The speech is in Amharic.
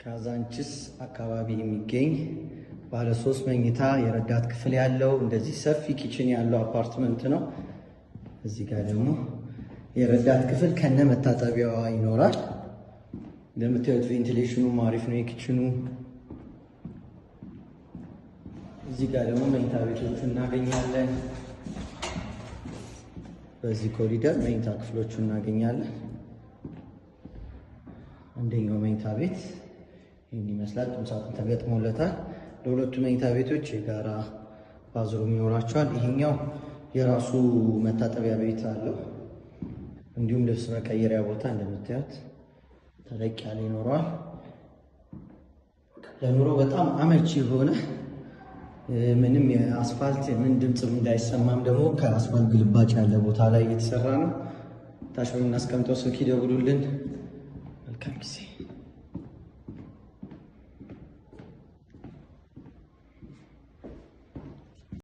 ካዛንቺስ አካባቢ የሚገኝ ባለ 3 መኝታ የረዳት ክፍል ያለው እንደዚህ ሰፊ ኪችን ያለው አፓርትመንት ነው። እዚህ ጋር ደግሞ የረዳት ክፍል ከነ መታጠቢያዋ ይኖራል። እንደምታዩት ቬንቲሌሽኑ አሪፍ ነው የኪችኑ። እዚህ ጋር ደግሞ መኝታ ቤቶቹ እናገኛለን። በዚህ ኮሪደር መኝታ ክፍሎቹ እናገኛለን። አንደኛው መኝታ ቤት ይህን ይመስላል። ቁም ሳጥን ተገጥሞለታል። ለሁለቱ መኝታ ቤቶች የጋራ ባዝሩም ይኖራቸዋል። ይሄኛው የራሱ መታጠቢያ ቤት አለው። እንዲሁም ልብስ መቀየሪያ ቦታ እንደምታዩት ተለቅ ያለ ይኖረዋል። ለኑሮ በጣም አመቺ የሆነ ምንም የአስፋልት ምን ድምጽ እንዳይሰማም ደግሞ ከአስፋልት ግልባጭ ያለ ቦታ ላይ የተሰራ ነው። ታች በምናስቀምጠው ስልክ ይደውሉልን። መልካም ጊዜ